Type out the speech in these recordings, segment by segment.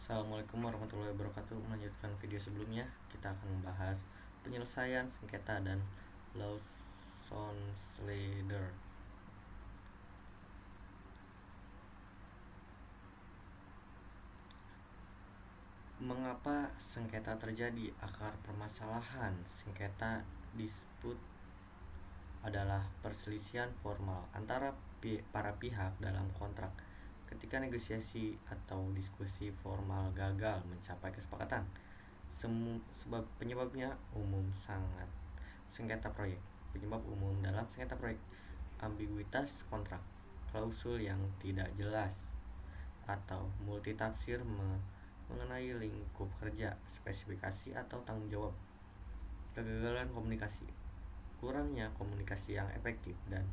Assalamualaikum warahmatullahi wabarakatuh. Melanjutkan video sebelumnya, kita akan membahas penyelesaian sengketa dan lawsuit leader. Mengapa sengketa terjadi? Akar permasalahan sengketa dispute adalah perselisihan formal antara para pihak dalam kontrak ketika negosiasi atau diskusi formal gagal mencapai kesepakatan. Penyebabnya umum sangat sengketa proyek. Penyebab umum dalam sengketa proyek: ambiguitas kontrak, klausul yang tidak jelas, atau multitafsir mengenai lingkup kerja, spesifikasi atau tanggung jawab. Kegagalan komunikasi, kurangnya komunikasi yang efektif dan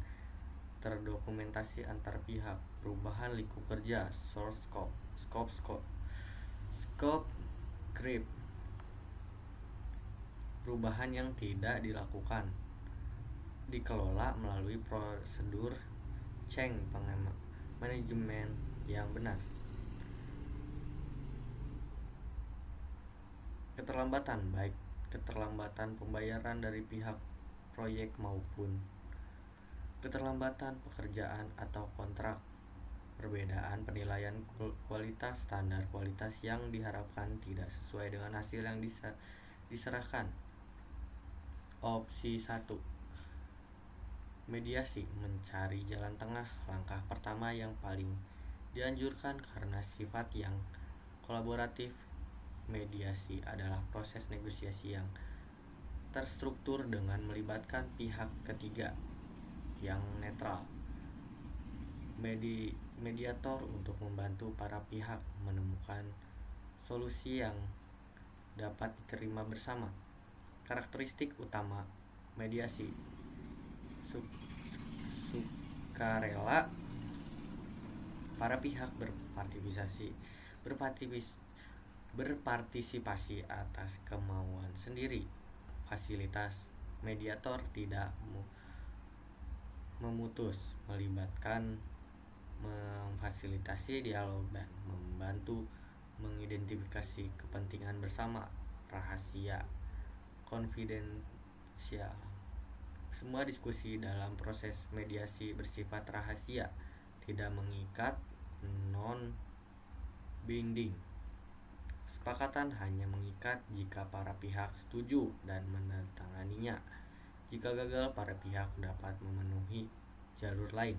terdokumentasi antar pihak. Perubahan lingkup kerja, source scope creep, perubahan yang tidak dilakukan, dikelola melalui prosedur change manajemen yang benar. Keterlambatan, baik keterlambatan pembayaran dari pihak proyek maupun keterlambatan pekerjaan atau kontrak. Perbedaan penilaian kualitas, standar kualitas yang diharapkan tidak sesuai dengan hasil yang diserahkan. Opsi 1, mediasi, mencari jalan tengah. Langkah pertama yang paling dianjurkan karena sifat yang kolaboratif. Mediasi adalah proses negosiasi yang terstruktur dengan melibatkan pihak ketiga yang netral, mediator, untuk membantu para pihak menemukan solusi yang dapat diterima bersama. Karakteristik utama mediasi: sukarela, para pihak berpartisipasi atas kemauan sendiri. Fasilitas, mediator tidak memutus, melibatkan, memfasilitasi dialog dan membantu mengidentifikasi kepentingan bersama. Rahasia, konfidensial, semua diskusi dalam proses mediasi bersifat rahasia, tidak mengikat, non-binding. Kesepakatan hanya mengikat jika para pihak setuju dan menandatanganinya. Jika gagal, para pihak dapat memenuhi jalur lain.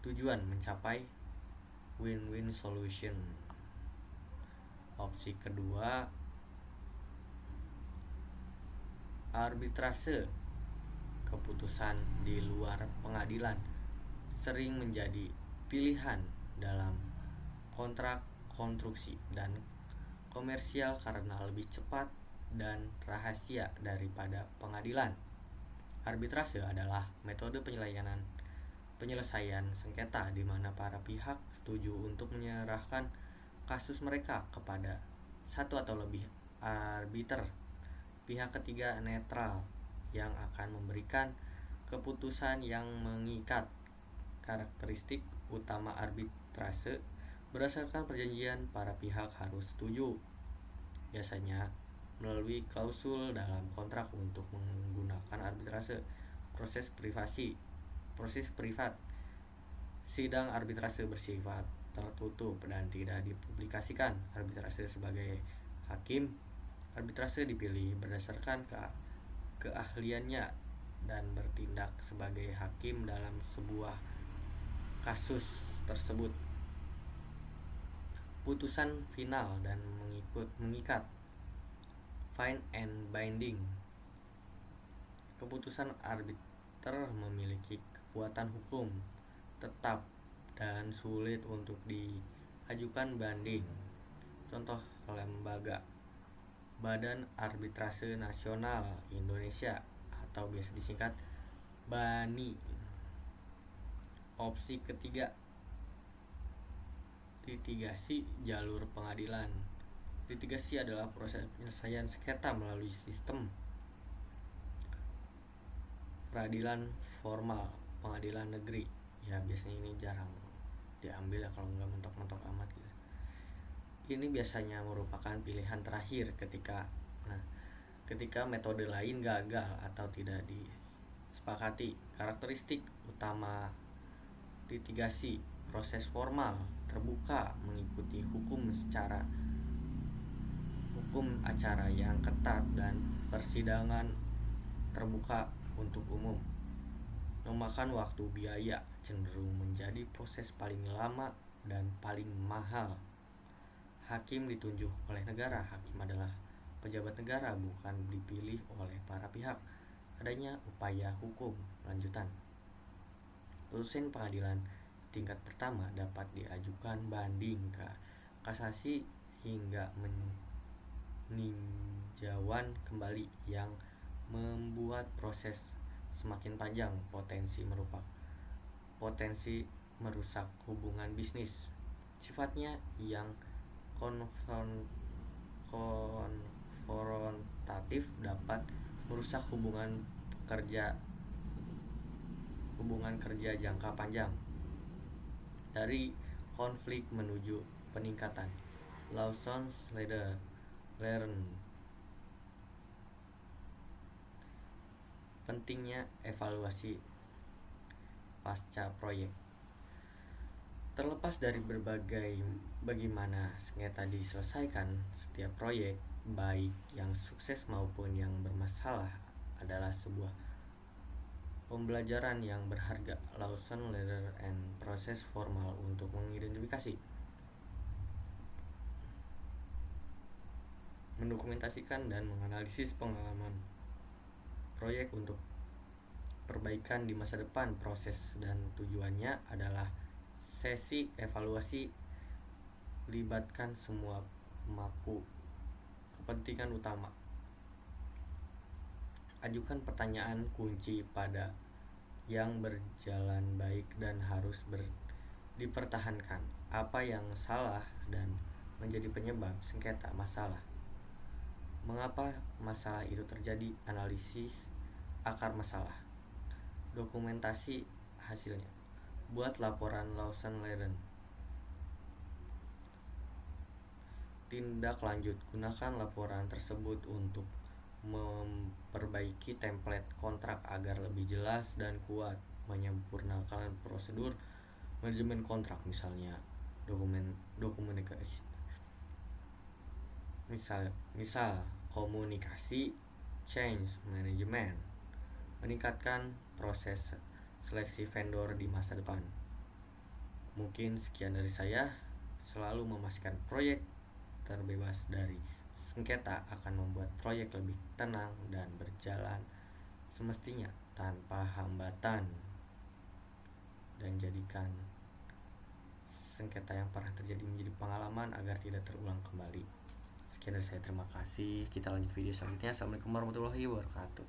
Tujuan: mencapai win-win solution. Opsi kedua, arbitrase. Keputusan di luar pengadilan sering menjadi pilihan dalam kontrak konstruksi dan komersial karena lebih cepat dan rahasia daripada pengadilan. Arbitrase adalah metode penyelesaian sengketa di mana para pihak setuju untuk menyerahkan kasus mereka kepada satu atau lebih arbiter. Pihak ketiga netral yang akan memberikan keputusan yang mengikat. Karakteristik utama arbitrase: berdasarkan perjanjian, para pihak harus setuju, biasanya melalui klausul dalam kontrak, untuk menggunakan arbitrase. Proses privat. Sidang arbitrase bersifat tertutup dan tidak dipublikasikan. Arbitrase sebagai hakim. Arbitrase dipilih berdasarkan keahliannya dan bertindak sebagai hakim dalam sebuah kasus tersebut. Putusan final dan mengikat. Fine and binding. Keputusan arbiter memiliki kekuatan hukum tetap dan sulit untuk diajukan banding. Contoh lembaga: Badan Arbitrase Nasional Indonesia atau biasa disingkat BANI. Opsi ketiga, litigasi jalur pengadilan. Litigasi adalah proses penyelesaian sengketa melalui sistem peradilan formal, pengadilan negeri. Ya biasanya ini jarang diambil ya kalau nggak mentok-mentok amat gitu. Ini biasanya merupakan pilihan terakhir ketika metode lain gagal atau tidak disepakati. Karakteristik utama litigasi: proses formal, terbuka, mengikuti hukum acara yang ketat, dan persidangan terbuka untuk umum. Memakan waktu, biaya, cenderung menjadi proses paling lama dan paling mahal. Hakim ditunjuk oleh negara. Hakim adalah pejabat negara, bukan dipilih oleh para pihak. Adanya upaya hukum lanjutan. Putusan pengadilan tingkat pertama dapat diajukan banding ke kasasi hingga meninjauan kembali, yang membuat proses semakin panjang. Potensi merusak hubungan bisnis. Sifatnya yang konfrontatif, dapat merusak hubungan kerja jangka panjang. Dari konflik menuju peningkatan. Lessons learned. Pentingnya evaluasi pasca proyek. Terlepas dari bagaimana sengketa diselesaikan, setiap proyek, baik yang sukses maupun yang bermasalah, adalah sebuah pembelajaran yang berharga. Lesson learned and proses formal untuk mengidentifikasi, mendokumentasikan, dan menganalisis pengalaman proyek untuk perbaikan di masa depan. Proses dan tujuannya adalah sesi evaluasi, libatkan semua pemangku kepentingan utama. Ajukan pertanyaan kunci pada yang berjalan baik dan harus dipertahankan. Apa yang salah dan menjadi penyebab sengketa masalah? Mengapa masalah itu terjadi? Analisis akar masalah. Dokumentasi hasilnya. Buat laporan lesson learned. Tindak lanjut. Gunakan laporan tersebut untuk memperbaiki template kontrak agar lebih jelas dan kuat. Menyempurnakan prosedur manajemen kontrak, misalnya komunikasi. Misal komunikasi, change management. Meningkatkan proses seleksi vendor di masa depan. Mungkin sekian dari saya. Selalu memastikan proyek terbebas dari sengketa akan membuat proyek lebih tenang dan berjalan semestinya tanpa hambatan, dan jadikan sengketa yang pernah terjadi menjadi pengalaman agar tidak terulang kembali. Sekian dari saya, terima kasih. Kita lanjut video selanjutnya. Assalamualaikum warahmatullahi wabarakatuh.